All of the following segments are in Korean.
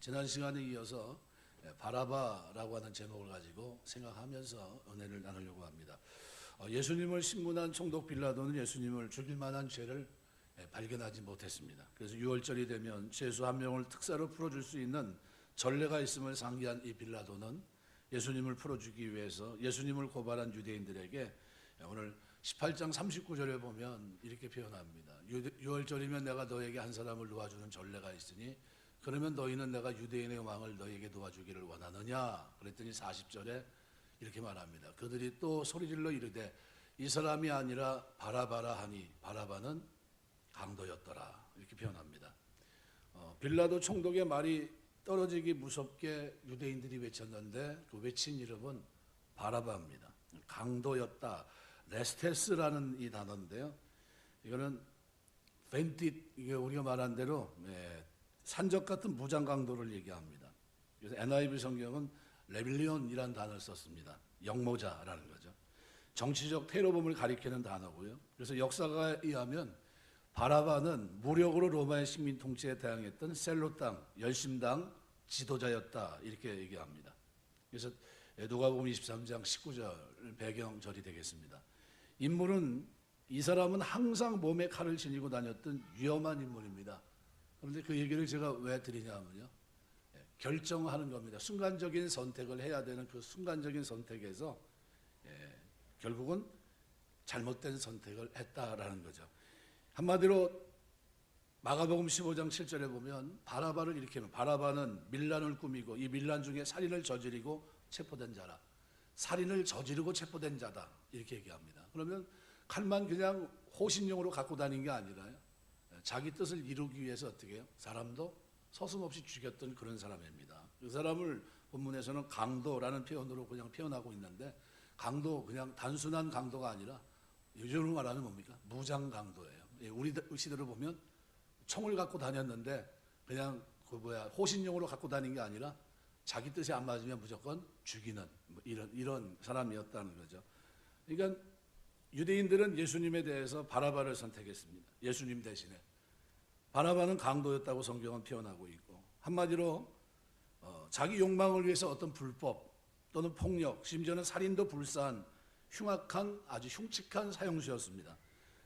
지난 시간에 이어서 바라바라고 하는 제목을 가지고 생각하면서 은혜를 나누려고 합니다. 예수님을 신문한 총독 빌라도는 예수님을 죽일 만한 죄를 발견하지 못했습니다. 그래서 6월절이 되면 죄수 한 명을 특사로 풀어줄 수 있는 전례가 있음을 상기한 이 빌라도는 예수님을 풀어주기 위해서 예수님을 고발한 유대인들에게 오늘 18장 39절에 보면 이렇게 표현합니다. 6월절이면 내가 너에게 한 사람을 놓아주는 전례가 있으니 그러면 너희는 내가 유대인의 왕을 너희에게 도와주기를 원하느냐? 그랬더니 40절에 이렇게 말합니다. 그들이 또 소리질러 이르되 이 사람이 아니라 바라바라 하니 바라바는 강도였더라. 이렇게 표현합니다. 빌라도 총독의 말이 떨어지기 무섭게 유대인들이 외쳤는데 그 외친 이름은 바라바입니다. 강도였다. 레스테스라는 이 단어인데요. 이거는 벤tit, 이게 우리가 말한 대로 산적 같은 무장 강도를 얘기합니다. 그래서 NIV 성경은 레빌리온이라는 단어를 썼습니다. 역모자라는 거죠. 정치적 테러범을 가리키는 단어고요. 그래서 역사가에 의하면 바라바는 무력으로 로마의 식민 통치에 대항했던 셀로 땅, 열심당 지도자였다 이렇게 얘기합니다. 그래서 누가복음 23장 19절 배경절이 되겠습니다. 인물은 이 사람은 항상 몸에 칼을 지니고 다녔던 위험한 인물입니다. 그런데 그 얘기를 제가 왜 드리냐면요. 결정하는 겁니다. 순간적인 선택을 해야 되는 그 순간적인 선택에서 결국은 잘못된 선택을 했다라는 거죠. 한마디로 마가복음 15장 7절에 보면 바라바를 이렇게 하면 바라바는 밀란을 꾸미고 이 밀란 중에 살인을 저지르고 체포된 자라. 살인을 저지르고 체포된 자다. 이렇게 얘기합니다. 그러면 칼만 그냥 호신용으로 갖고 다닌 게 아니라요. 자기 뜻을 이루기 위해서 어떻게 해요? 사람도 서슴없이 죽였던 그런 사람입니다. 그 사람을 본문에서는 강도라는 표현으로 그냥 표현하고 있는데 강도 그냥 단순한 강도가 아니라 요즘으로 말하면 뭡니까? 무장 강도예요. 우리 시대로 보면 총을 갖고 다녔는데 그냥 호신용으로 갖고 다닌 게 아니라 자기 뜻이 안 맞으면 무조건 죽이는 이런 사람이었다는 거죠. 그러니까 유대인들은 예수님에 대해서 바라바를 선택했습니다. 예수님 대신에. 바라바는 강도였다고 성경은 표현하고 있고 한마디로 자기 욕망을 위해서 어떤 불법 또는 폭력 심지어는 살인도 불사한 흉악한 아주 흉측한 사형수였습니다.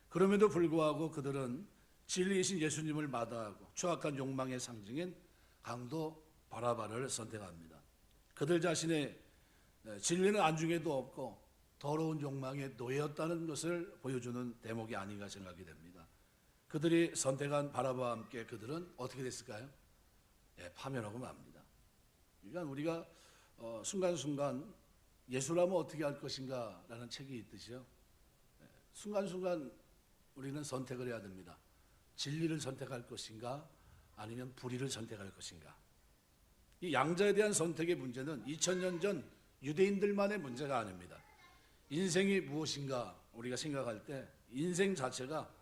그럼에도 불구하고 그들은 진리이신 예수님을 마다하고 추악한 욕망의 상징인 강도 바라바를 선택합니다. 그들 자신의 진리는 안중에도 없고 더러운 욕망의 노예였다는 것을 보여주는 대목이 아닌가 생각이 됩니다. 그들이 선택한 바라바와 함께 그들은 어떻게 됐을까요? 파멸하고 맙니다. 그러니까 우리가 순간순간 예수라면 어떻게 할 것인가 라는 책이 있듯이요. 순간순간 우리는 선택을 해야 됩니다. 진리를 선택할 것인가 아니면 불의를 선택할 것인가. 이 양자에 대한 선택의 문제는 2000년 전 유대인들만의 문제가 아닙니다. 인생이 무엇인가 우리가 생각할 때 인생 자체가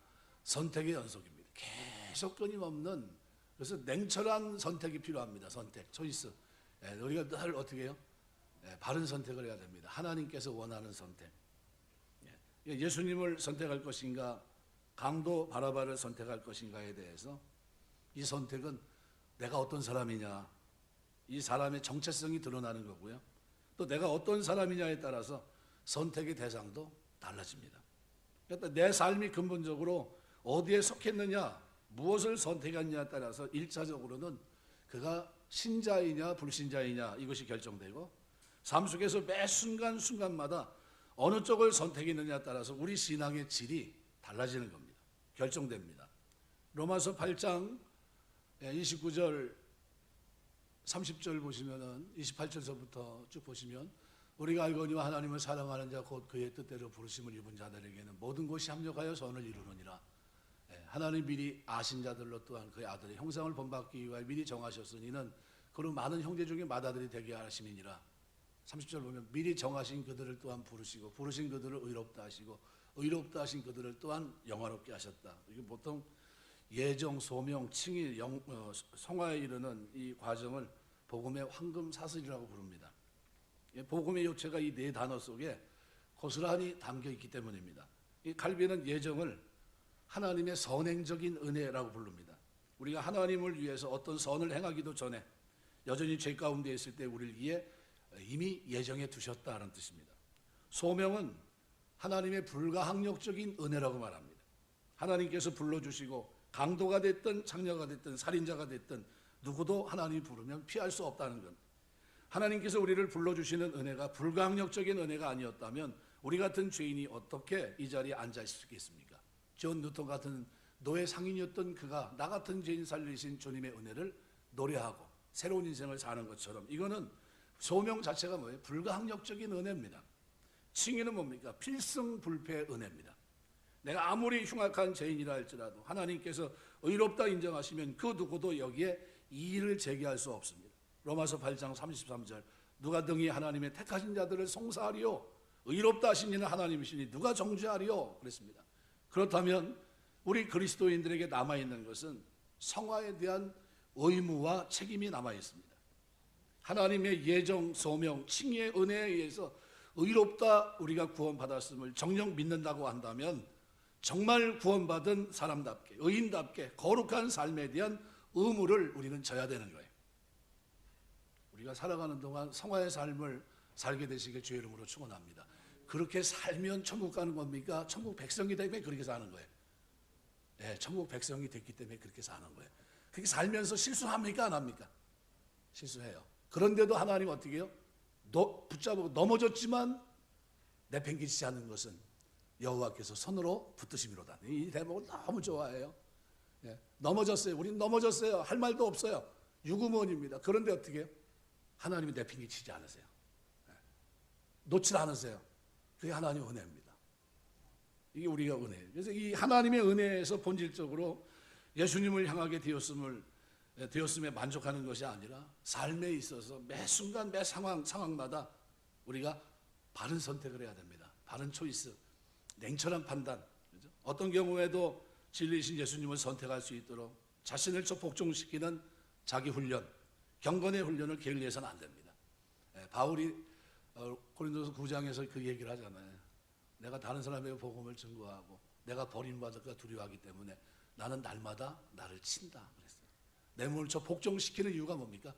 선택의 연속입니다. 계속 끊임없는 그래서 냉철한 선택이 필요합니다. 선택, 초이스. 우리가 늘 어떻게 해요? 바른 선택을 해야 됩니다. 하나님께서 원하는 선택. 예수님을 선택할 것인가 강도 바라바를 선택할 것인가에 대해서 이 선택은 내가 어떤 사람이냐 이 사람의 정체성이 드러나는 거고요. 또 내가 어떤 사람이냐에 따라서 선택의 대상도 달라집니다. 그러니까 내 삶이 근본적으로 어디에 속했느냐, 무엇을 선택했느냐에 따라서 1차적으로는 그가 신자이냐 불신자이냐 이것이 결정되고 삶 속에서 매 순간순간마다 어느 쪽을 선택했느냐에 따라서 우리 신앙의 질이 달라지는 겁니다. 결정됩니다. 로마서 8장 29절 30절 보시면은 28절서부터 쭉 보시면 우리가 알거니와 하나님을 사랑하는 자 곧 그의 뜻대로 부르심을 입은 자들에게는 모든 것이 합력하여 선을 이루느니라. 하나님 미리 아신 자들로 또한 그의 아들의 형상을 본받기 위하여 미리 정하셨으니는 그로 많은 형제 중에 맏아들이 되게 하심이니라. 30절 보면 미리 정하신 그들을 또한 부르시고 부르신 그들을 의롭다 하시고 의롭다 하신 그들을 또한 영화롭게 하셨다. 이게 보통 예정, 소명, 칭의, 성화에 이르는 이 과정을 복음의 황금 사슬이라고 부릅니다. 복음의 요체가 이 네 단어 속에 고스란히 담겨 있기 때문입니다. 이 갈비는 예정을 하나님의 선행적인 은혜라고 부릅니다. 우리가 하나님을 위해서 어떤 선을 행하기도 전에 여전히 죄 가운데 있을 때 우리를 위해 이미 예정해 두셨다는 뜻입니다. 소명은 하나님의 불가항력적인 은혜라고 말합니다. 하나님께서 불러주시고 강도가 됐든 장녀가 됐든 살인자가 됐든 누구도 하나님이 부르면 피할 수 없다는 것. 하나님께서 우리를 불러주시는 은혜가 불가항력적인 은혜가 아니었다면 우리 같은 죄인이 어떻게 이 자리에 앉아 있을 수 있겠습니까? 존 뉴턴 같은 노예 상인이었던 그가 나 같은 죄인 살리신 주님의 은혜를 노래하고 새로운 인생을 사는 것처럼 이거는 소명 자체가 뭐예요? 불가항력적인 은혜입니다. 칭의는 뭡니까? 필승불패의 은혜입니다. 내가 아무리 흉악한 죄인이라 할지라도 하나님께서 의롭다 인정하시면 그 누구도 여기에 이의를 제기할 수 없습니다. 로마서 8장 33절 누가 등이 하나님의 택하신 자들을 송사하리요 의롭다 하신 이는 하나님이시니 누가 정죄하리요 그랬습니다. 그렇다면 우리 그리스도인들에게 남아있는 것은 성화에 대한 의무와 책임이 남아있습니다. 하나님의 예정, 소명, 칭의의 은혜에 의해서 의롭다 우리가 구원받았음을 정녕 믿는다고 한다면 정말 구원받은 사람답게 의인답게 거룩한 삶에 대한 의무를 우리는 져야 되는 거예요. 우리가 살아가는 동안 성화의 삶을 살게 되시길 주의 이름으로 축원합니다. 그렇게 살면 천국 가는 겁니까? 천국 백성이 때문에 그렇게 사는 거예요. 네, 천국 백성이 됐기 때문에 그렇게 사는 거예요. 그렇게 살면서 실수합니까? 안 합니까? 실수해요. 그런데도 하나님 어떻게 해요? 붙잡고 넘어졌지만 내팽개치지 않는 것은 여호와께서 손으로 붙드심이로다. 이 대목을 너무 좋아해요. 네, 넘어졌어요. 우리는 넘어졌어요. 할 말도 없어요. 유구무원입니다. 그런데 어떻게 해요? 하나님이 내팽개치지 않으세요. 네, 놓지 않으세요. 그게 하나님의 은혜입니다. 이게 우리가 은혜예요. 그래서 이 하나님의 은혜에서 본질적으로 예수님을 향하게 되었음에 만족하는 것이 아니라 삶에 있어서 매 순간 매 상황마다 우리가 바른 선택을 해야 됩니다. 바른 초이스, 냉철한 판단. 그렇죠? 어떤 경우에도 진리이신 예수님을 선택할 수 있도록 자신을 복종시키는 자기 훈련, 경건의 훈련을 게을리해서는 안 됩니다. 바울이 고린도서 9장에서 그 얘기를 하잖아요. 내가 다른 사람에게 복음을 증거하고 내가 버림받을까 두려워하기 때문에 나는 날마다 나를 친다 그랬어요. 내 몸을 복종시키는 이유가 뭡니까?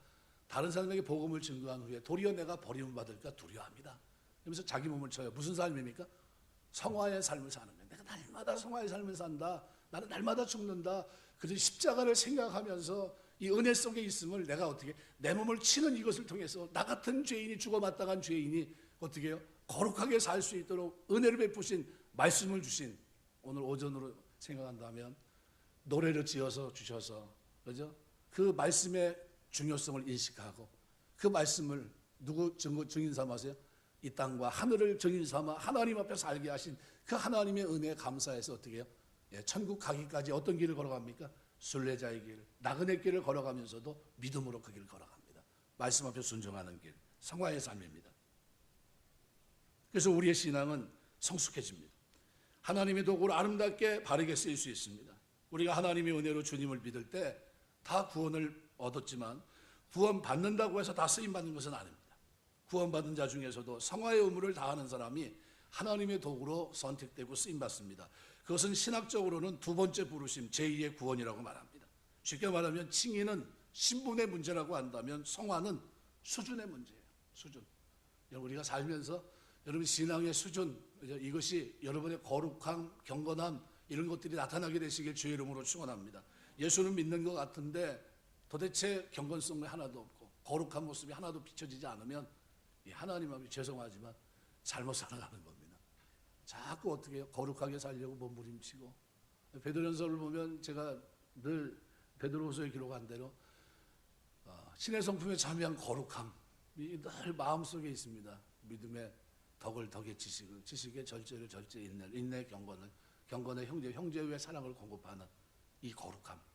다른 사람에게 복음을 증거한 후에 도리어 내가 버림받을까 두려워합니다. 그러면서 자기 몸을 쳐요. 무슨 삶입니까? 성화의 삶을 사는 거예요. 내가 날마다 성화의 삶을 산다. 나는 날마다 죽는다. 그래서 십자가를 생각하면서 이 은혜 속에 있음을 내가 어떻게 내 몸을 치는 이것을 통해서 나 같은 죄인이 죽어 마땅한 죄인이 어떻게 해요? 거룩하게 살 수 있도록 은혜를 베푸신 말씀을 주신 오늘 오전으로 생각한다면 노래를 지어서 주셔서 그죠? 그 말씀의 중요성을 인식하고 그 말씀을 누구 증인 삼아서요? 이 땅과 하늘을 증인 삼아 하나님 앞에 살게 하신 그 하나님의 은혜에 감사해서 어떻게 해요? 예, 천국 가기까지 어떤 길을 걸어갑니까? 순례자의 길, 나그네 길을 걸어가면서도 믿음으로 그 길을 걸어갑니다. 말씀 앞에 순종하는 길, 성화의 삶입니다. 그래서 우리의 신앙은 성숙해집니다. 하나님의 도구로 아름답게 바르게 쓰일 수 있습니다. 우리가 하나님의 은혜로 주님을 믿을 때 다 구원을 얻었지만 구원 받는다고 해서 다 쓰임 받는 것은 아닙니다. 구원 받은 자 중에서도 성화의 의무를 다하는 사람이 하나님의 도구로 선택되고 쓰임 받습니다. 그것은 신학적으로는 두 번째 부르심 제2의 구원이라고 말합니다. 쉽게 말하면 칭의는 신분의 문제라고 한다면 성화는 수준의 문제예요. 수준. 우리가 살면서 여러분 신앙의 수준 이것이 여러분의 거룩함, 경건함 이런 것들이 나타나게 되시길 주의 이름으로 축원합니다. 예수는 믿는 것 같은데 도대체 경건성이 하나도 없고 거룩한 모습이 하나도 비춰지지 않으면 하나님 앞에 죄송하지만 잘못 살아가는 겁니다. 자꾸 어떻게 해요? 거룩하게 살려고 몸부림치고 베드로전서를 보면 제가 늘 베드로후서에 기록한 대로 신의 성품에 자미한 거룩함이 늘 마음속에 있습니다. 믿음의 덕을 덕의 지식의 절제를 절제 인내 경건의 형제 외의 사랑을 공급하는 이 거룩함.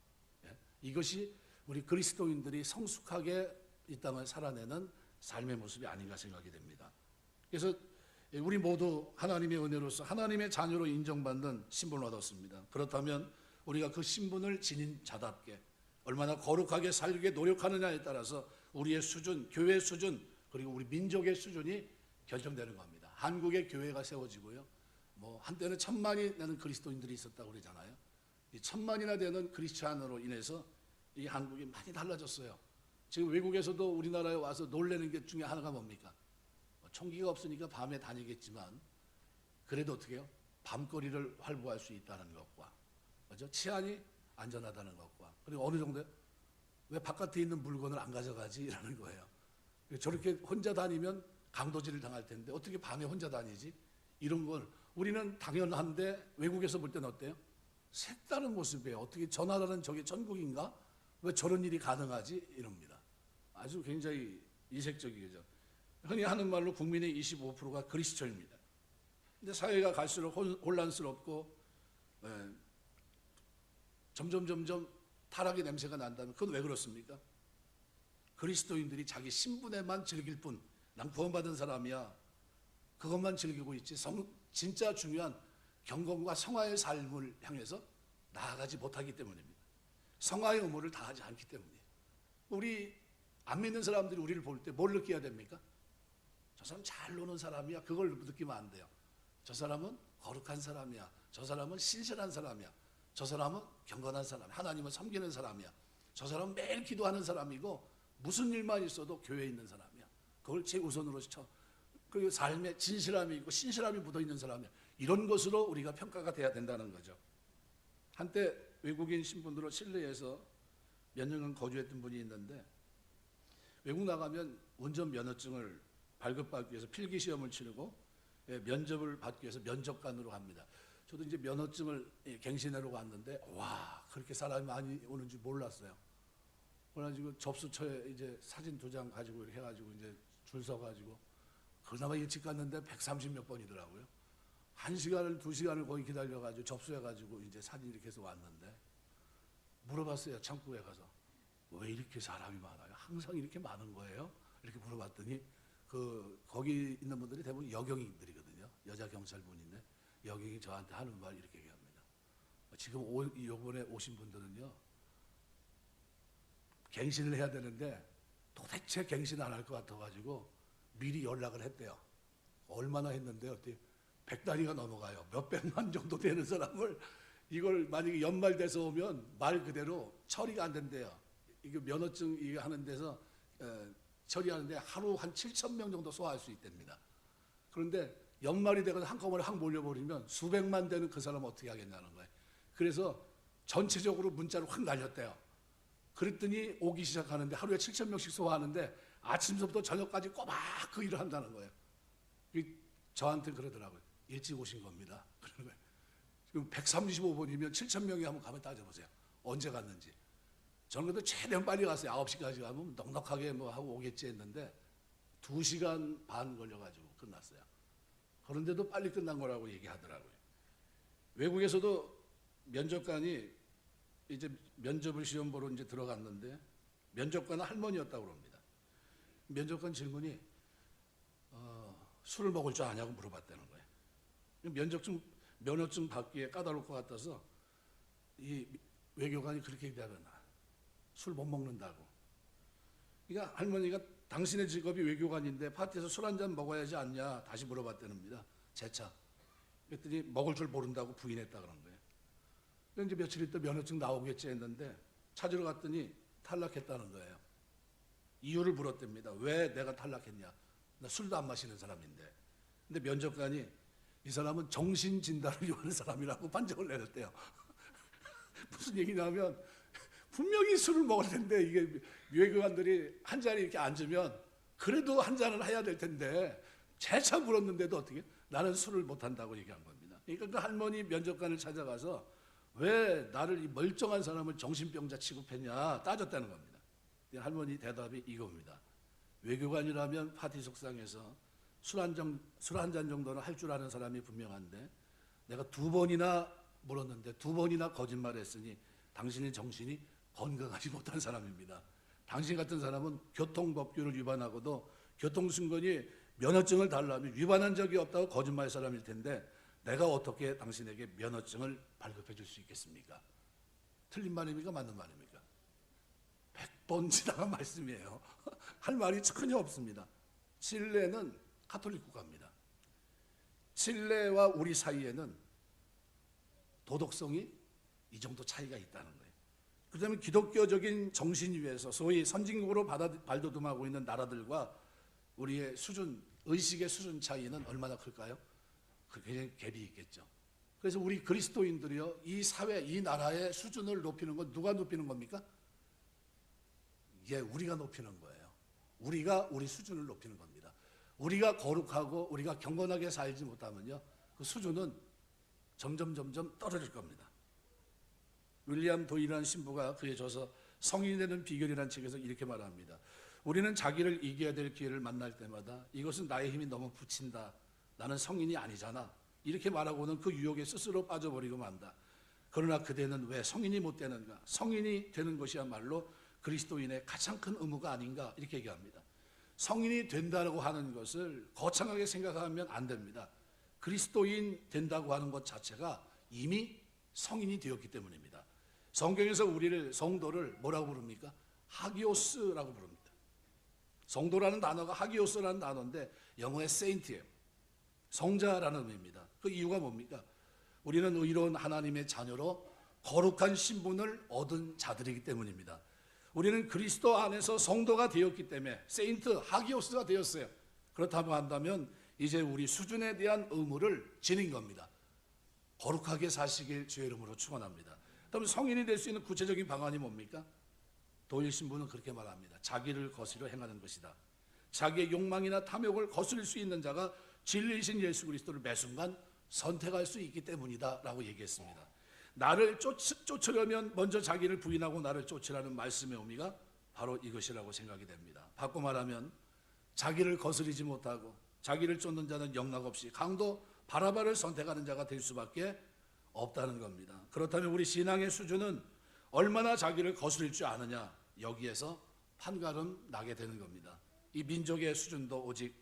이것이 우리 그리스도인들이 성숙하게 이 땅을 살아내는 삶의 모습이 아닌가 생각이 됩니다. 그래서 우리 모두 하나님의 은혜로서 하나님의 자녀로 인정받는 신분을 얻었습니다. 그렇다면 우리가 그 신분을 지닌 자답게 얼마나 거룩하게 살게 노력하느냐에 따라서 우리의 수준, 교회의 수준, 그리고 우리 민족의 수준이 결정되는 겁니다. 한국의 교회가 세워지고요. 한때는 1000만이 되는 그리스도인들이 있었다고 그러잖아요. 이 1000만이나 되는 크리스찬으로 인해서 이 한국이 많이 달라졌어요. 지금 외국에서도 우리나라에 와서 놀라는 게 중에 하나가 뭡니까? 총기가 없으니까 밤에 다니겠지만 그래도 어떻게 해요? 밤거리를 활보할 수 있다는 것과, 그죠? 치안이 안전하다는 것과, 그리고 어느 정도요? 왜 바깥에 있는 물건을 안 가져가지? 라는 거예요. 저렇게 혼자 다니면 강도질을 당할 텐데 어떻게 밤에 혼자 다니지? 이런 걸 우리는 당연한데 외국에서 볼 때는 어때요? 색다른 모습이에요. 어떻게 저 나라는 저게 천국인가? 왜 저런 일이 가능하지? 이럽니다. 아주 굉장히 이색적이죠. 흔히 하는 말로 국민의 25%가 그리스도입니다. 근데 사회가 갈수록 혼란스럽고 점점 타락의 냄새가 난다면 그건 왜 그렇습니까? 그리스도인들이 자기 신분에만 즐길 뿐, 난 구원받은 사람이야, 그것만 즐기고 있지 진짜 중요한 경건과 성화의 삶을 향해서 나아가지 못하기 때문입니다. 성화의 의무를 다하지 않기 때문이에요. 우리 안 믿는 사람들이 우리를 볼 때 뭘 느껴야 됩니까? 저 사람 잘 노는 사람이야, 그걸 느끼면 안 돼요. 저 사람은 거룩한 사람이야, 저 사람은 신실한 사람이야, 저 사람은 경건한 사람이야, 하나님을 섬기는 사람이야, 저 사람은 매일 기도하는 사람이고 무슨 일만 있어도 교회에 있는 사람이야, 그걸 최우선으로 쳐. 그리고 삶에 진실함이 있고 신실함이 묻어있는 사람이야. 이런 것으로 우리가 평가가 돼야 된다는 거죠. 한때 외국인 신분으로 칠레에서 몇 년간 거주했던 분이 있는데, 외국 나가면 운전면허증을 발급받기 위해서 필기시험을 치르고 면접을 받기 위해서 면접관으로 갑니다. 저도 이제 면허증을 갱신하러 왔는데, 와, 그렇게 사람이 많이 오는 줄 몰랐어요. 그래가지고 접수처에 이제 사진 2장 가지고 이렇게 해가지고 이제 줄 서가지고, 그나마 일찍 갔는데 130몇 번이더라고요. 1시간을 2시간을 거의 기다려가지고 접수해가지고 이제 사진 이렇게 해서 왔는데, 물어봤어요. 창구에 가서 왜 이렇게 사람이 많아요? 항상 이렇게 많은 거예요? 이렇게 물어봤더니 거기 있는 분들이 대부분 여경이들이거든요. 여자 경찰분인데 여경이 저한테 하는 말 이렇게 얘기합니다. 지금 이번에 오신 분들은요, 갱신을 해야 되는데 도대체 갱신 안 할 것 같아가지고 미리 연락을 했대요. 얼마나 했는데 어떻게 100단위가 넘어가요. 몇백만 정도 되는 사람을, 이걸 만약에 연말돼서 오면 말 그대로 처리가 안 된대요. 이게 면허증 이거 하는 데서 처리하는데 하루 한 7,000명 정도 소화할 수 있답니다. 그런데 연말이 되고 한꺼번에 확 몰려버리면 수백만 되는 그 사람 어떻게 하겠냐는 거예요. 그래서 전체적으로 문자를 확 날렸대요. 그랬더니 오기 시작하는데 하루에 7,000명씩 소화하는데 아침부터 저녁까지 꼬박 그 일을 한다는 거예요. 저한테 그러더라고요. 일찍 오신 겁니다. 그러는 거예요. 지금 135번이면 7,000명이 한번 가면 따져보세요. 언제 갔는지. 저는 그래도 최대한 빨리 갔어요. 9시까지 가면 넉넉하게 뭐 하고 오겠지 했는데 2시간 반 걸려가지고 끝났어요. 그런데도 빨리 끝난 거라고 얘기하더라고요. 외국에서도 면접관이 이제 면접을 시험 보러 이제 들어갔는데, 면접관은 할머니였다고 그럽니다. 면접관 질문이 술을 먹을 줄 아냐고 물어봤다는 거예요. 면허증 받기에 까다로울 것 같아서 이 외교관이 그렇게 얘기하거나 술 못 먹는다고. 그러니까 할머니가 당신의 직업이 외교관인데 파티에서 술 한 잔 먹어야지 않냐 다시 물어봤다는니다. 재차. 그랬더니 먹을 줄 모른다고 부인했다 그런 거예요. 이제 며칠 있다 면허증 나오겠지 했는데 찾으러 갔더니 탈락했다는 거예요. 이유를 물었답니다. 왜 내가 탈락했냐? 나 술도 안 마시는 사람인데. 근데 면접관이 이 사람은 정신진단을 요하는 사람이라고 판정을 내렸대요. 무슨 얘기냐면 분명히 술을 먹을 텐데, 이게 외교관들이 한 자리에 이렇게 앉으면 그래도 한 잔을 해야 될 텐데 재차 물었는데도 어떻게 나는 술을 못한다고 얘기한 겁니다. 그러니까 그 할머니 면접관을 찾아가서 왜 나를 이 멀쩡한 사람을 정신병자 취급했냐 따졌다는 겁니다. 할머니 대답이 이겁니다. 외교관이라면 파티 속상에서 술 한 잔 정도는 할 줄 아는 사람이 분명한데 내가 2번이나 물었는데 2번이나 거짓말했으니 당신의 정신이 건강하지 못한 사람입니다. 당신 같은 사람은 교통법규를 위반하고도 교통신고니 면허증을 달라면 위반한 적이 없다고 거짓말 사람일 텐데 내가 어떻게 당신에게 면허증을 발급해 줄 수 있겠습니까? 틀린 말입니까? 맞는 말입니까? 100번 지나간 말씀이에요. 할 말이 전혀 없습니다. 칠레는 가톨릭 국가입니다. 칠레와 우리 사이에는 도덕성이 이 정도 차이가 있다는 거예요. 그다음에 기독교적인 정신 위에서 소위 선진국으로 발돋움하고 있는 나라들과 우리의 수준, 의식의 수준 차이는 얼마나 클까요? 굉장히 갭이 있겠죠. 그래서 우리 그리스도인들이요, 이 사회, 이 나라의 수준을 높이는 건 누가 높이는 겁니까? 예, 우리가 높이는 거예요. 우리가 우리 수준을 높이는 겁니다. 우리가 거룩하고 우리가 경건하게 살지 못하면요, 그 수준은 점점 떨어질 겁니다. 윌리엄 도일이라는 신부가 그에 져서 성인이 되는 비결이라는 책에서 이렇게 말합니다. 우리는 자기를 이겨야 될 기회를 만날 때마다 이것은 나의 힘이 너무 부친다, 나는 성인이 아니잖아, 이렇게 말하고는 그 유혹에 스스로 빠져버리고 만다. 그러나 그대는 왜 성인이 못 되는가? 성인이 되는 것이야말로 그리스도인의 가장 큰 의무가 아닌가, 이렇게 얘기합니다. 성인이 된다고 하는 것을 거창하게 생각하면 안 됩니다. 그리스도인 된다고 하는 것 자체가 이미 성인이 되었기 때문입니다. 성경에서 우리를, 성도를 뭐라고 부릅니까? 하기오스라고 부릅니다. 성도라는 단어가 하기오스라는 단어인데 영어의 세인트예요. 성자라는 의미입니다. 그 이유가 뭡니까? 우리는 의로운 하나님의 자녀로 거룩한 신분을 얻은 자들이기 때문입니다. 우리는 그리스도 안에서 성도가 되었기 때문에 세인트, 하기오스가 되었어요. 그렇다고 한다면 이제 우리 수준에 대한 의무를 지닌 겁니다. 거룩하게 사시길 주의 이름으로 축원합니다. 그럼 성인이 될 수 있는 구체적인 방안이 뭡니까? 도일 신부는 그렇게 말합니다. 자기를 거스려 행하는 것이다. 자기의 욕망이나 탐욕을 거스릴 수 있는 자가 진리이신 예수 그리스도를 매 순간 선택할 수 있기 때문이다 라고 얘기했습니다. 나를 쫓으려면 먼저 자기를 부인하고 나를 쫓으라는 말씀의 의미가 바로 이것이라고 생각이 됩니다. 바꿔 말하면 자기를 거스리지 못하고 자기를 쫓는 자는 영락없이 강도 바라바를 선택하는 자가 될 수밖에 없다는 겁니다. 그렇다면 우리 신앙의 수준은 얼마나 자기를 거스릴 줄 아느냐, 여기에서 판가름 나게 되는 겁니다. 이 민족의 수준도 오직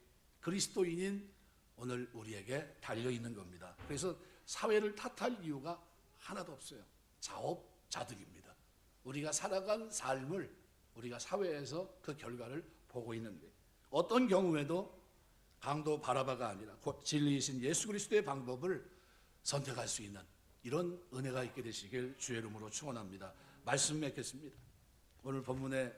그리스도인인 오늘 우리에게 달려있는 겁니다. 그래서 사회를 탓할 이유가 하나도 없어요. 자업자득입니다. 우리가 살아간 삶을 우리가 사회에서 그 결과를 보고 있는데, 어떤 경우에도 강도 바라바가 아니라 곧 진리이신 예수 그리스도의 방법을 선택할 수 있는 이런 은혜가 있게 되시길 주의 이름으로 축원합니다. 말씀 맺겠습니다. 오늘 본문에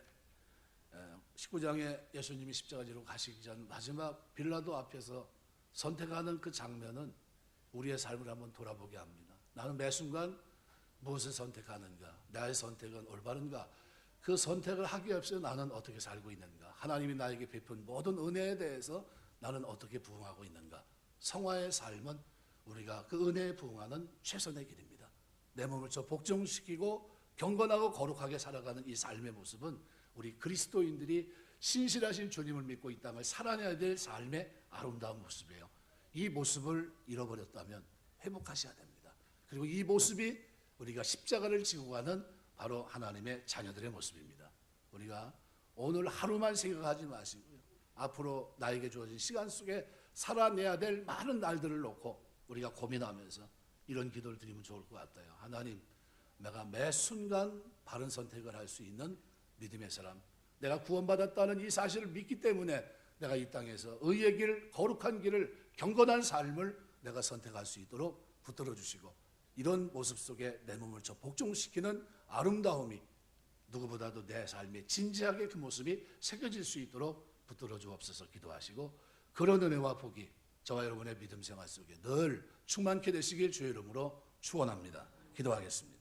19장에 예수님이 십자가지로 가시기 전 마지막 빌라도 앞에서 선택하는 그 장면은 우리의 삶을 한번 돌아보게 합니다. 나는 매 순간 무엇을 선택하는가? 나의 선택은 올바른가? 그 선택을 하기 앞서 나는 어떻게 살고 있는가? 하나님이 나에게 베푼 모든 은혜에 대해서 나는 어떻게 부응하고 있는가? 성화의 삶은 우리가 그 은혜에 부응하는 최선의 길입니다. 내 몸을 저 복종시키고 경건하고 거룩하게 살아가는 이 삶의 모습은 우리 그리스도인들이 신실하신 주님을 믿고 이 땅을 살아내야 될 삶의 아름다운 모습이에요. 이 모습을 잃어버렸다면 회복하셔야 됩니다. 그리고 이 모습이 우리가 십자가를 지고 가는 바로 하나님의 자녀들의 모습입니다. 우리가 오늘 하루만 생각하지 마시고요, 앞으로 나에게 주어진 시간 속에 살아내야 될 많은 날들을 놓고 우리가 고민하면서 이런 기도를 드리면 좋을 것 같아요. 하나님, 내가 매 순간 바른 선택을 할 수 있는 믿음의 사람, 내가 구원받았다는 이 사실을 믿기 때문에 내가 이 땅에서 의의 길, 거룩한 길을, 경건한 삶을 내가 선택할 수 있도록 붙들어 주시고, 이런 모습 속에 내 몸을 저 복종시키는 아름다움이 누구보다도 내 삶에 진지하게 그 모습이 새겨질 수 있도록 붙들어 주옵소서. 기도하시고, 그런 은혜와 복이 저와 여러분의 믿음 생활 속에 늘 충만케 되시길 주의 이름으로 축원합니다. 기도하겠습니다.